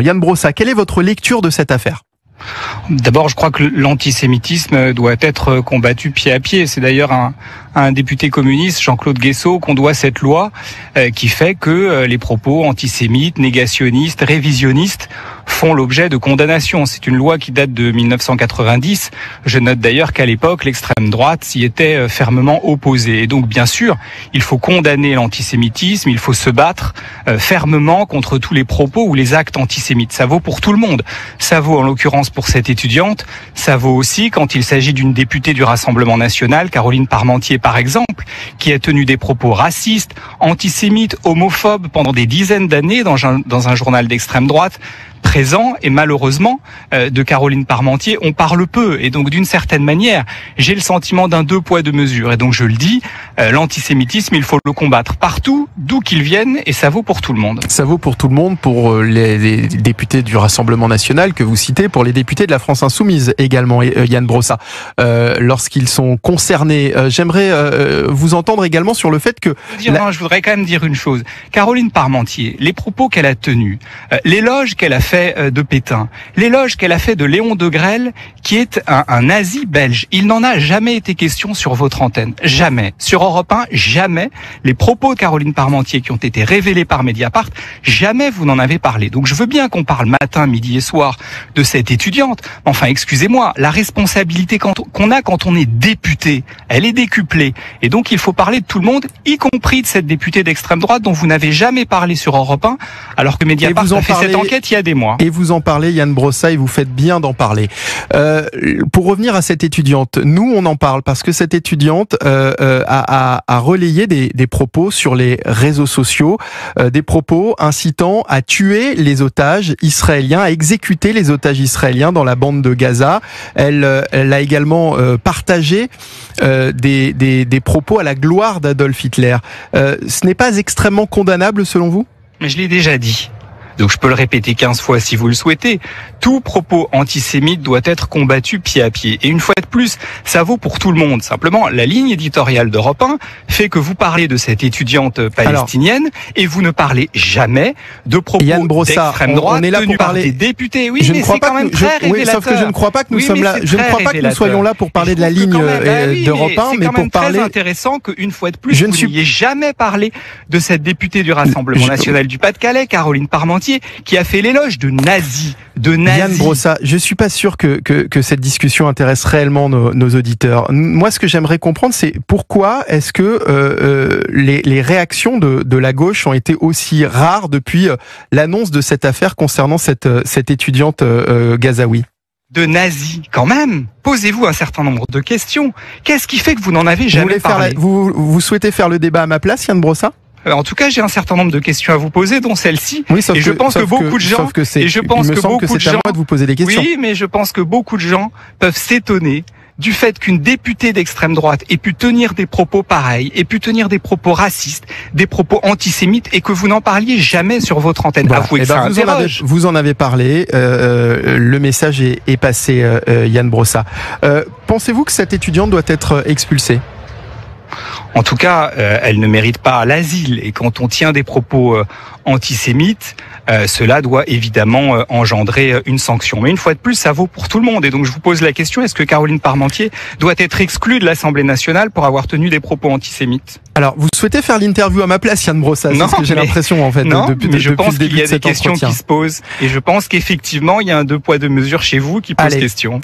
Yann Brossa, quelle est votre lecture de cette affaire ? D'abord, je crois que l'antisémitisme doit être combattu pied à pied. C'est d'ailleurs un député communiste, Jean-Claude Guessot, qu'on doit cette loi qui fait que les propos antisémites, négationnistes, révisionnistes font l'objet de condamnations. C'est une loi qui date de 1990. Je note d'ailleurs qu'à l'époque, l'extrême droite s'y était fermement opposée. Et donc, bien sûr, il faut condamner l'antisémitisme, il faut se battre fermement contre tous les propos ou les actes antisémites. Ça vaut pour tout le monde. Ça vaut en l'occurrence pour cette étudiante. Ça vaut aussi quand il s'agit d'une députée du Rassemblement national, Caroline Parmentier par exemple, qui a tenu des propos racistes, antisémites, homophobes pendant des dizaines d'années dans un journal d'extrême droite présent, et malheureusement de Caroline Parmentier on parle peu, et donc d'une certaine manière j'ai le sentiment d'un deux poids deux mesures, et donc je le dis, l'antisémitisme il faut le combattre partout d'où qu'il vienne, et ça vaut pour tout le monde. Ça vaut pour tout le monde, pour les députés du Rassemblement national que vous citez, pour les députés de la France insoumise également, Yann Brossa, lorsqu'ils sont concernés. J'aimerais vous entendre également sur le fait que... Non, je voudrais quand même dire une chose. Caroline Parmentier, les propos qu'elle a tenus, l'éloge qu'elle a fait de Pétain, l'éloge qu'elle a fait de Léon Degrelle, qui est un nazi belge. Il n'en a jamais été question sur votre antenne. Jamais. Sur Europe 1, jamais. Les propos de Caroline Parmentier qui ont été révélés par Mediapart, jamais vous n'en avez parlé. Donc je veux bien qu'on parle matin, midi et soir de cette étudiante. Enfin, excusez-moi, la responsabilité qu'on a quand on est député, elle est décuplée. Et donc il faut parler de tout le monde, y compris de cette députée d'extrême droite dont vous n'avez jamais parlé sur Europe 1, alors que Mediapart a fait cette enquête il y a des mois. Et vous en parlez, Yann Brossa, et vous faites bien d'en parler. Pour revenir à cette étudiante, nous on en parle parce que cette étudiante a relayé des propos sur les réseaux sociaux, des propos incitant à tuer les otages israéliens, à exécuter les otages israéliens dans la bande de Gaza. Elle a également partagé des propos à la gloire d'Adolf Hitler. Ce n'est pas extrêmement condamnable selon vous ? Mais je l'ai déjà dit. Donc je peux le répéter 15 fois si vous le souhaitez. Tout propos antisémite doit être combattu pied à pied. Et une fois de plus, ça vaut pour tout le monde. Simplement, la ligne éditoriale d'Europe 1 fait que vous parlez de cette étudiante palestinienne et vous ne parlez jamais de propos d'extrême droite tenus par des députés. Oui, mais c'est quand même très révélateur. Sauf que je ne crois pas que nous sommes là. Je ne crois pas que nous soyons là pour parler de la ligne d'Europe 1, mais pour parler. C'est très intéressant qu'une fois de plus, vous n'ayez jamais parlé de cette députée du Rassemblement national du Pas-de-Calais, Caroline Parmentier, qui a fait l'éloge de nazis. Yann Brossa, je suis pas sûr que cette discussion intéresse réellement nos auditeurs. Moi, ce que j'aimerais comprendre, c'est pourquoi est-ce que les réactions de la gauche ont été aussi rares depuis l'annonce de cette affaire concernant cette étudiante gazaoui. De nazis, quand même. Posez-vous un certain nombre de questions. Qu'est-ce qui fait que vous n'en avez jamais parlé ? Vous souhaitez faire le débat à ma place, Yann Brossa ? En tout cas, j'ai un certain nombre de questions à vous poser, dont celle-ci. Oui, et je pense que beaucoup de gens, c'est à moi de vous poser des questions. Oui, mais je pense que beaucoup de gens peuvent s'étonner du fait qu'une députée d'extrême droite ait pu tenir des propos pareils, ait pu tenir des propos racistes, des propos antisémites, et que vous n'en parliez jamais sur votre antenne. Voilà. Vous en avez parlé, le message est passé, Yann Brossa. Pensez-vous que cette étudiante doit être expulsée ? En tout cas, elle ne mérite pas l'asile. Et quand on tient des propos antisémites, cela doit évidemment engendrer une sanction. Mais une fois de plus, ça vaut pour tout le monde. Et donc je vous pose la question, est-ce que Caroline Parmentier doit être exclue de l'Assemblée nationale pour avoir tenu des propos antisémites ? Alors, vous souhaitez faire l'interview à ma place, Yann Brossa ? C'est ce que j'ai l'impression, en fait, depuis le début de cet entretien. Je pense qu'il y a des questions qui se posent. Et je pense qu'effectivement, il y a un deux poids deux mesures chez vous qui pose question.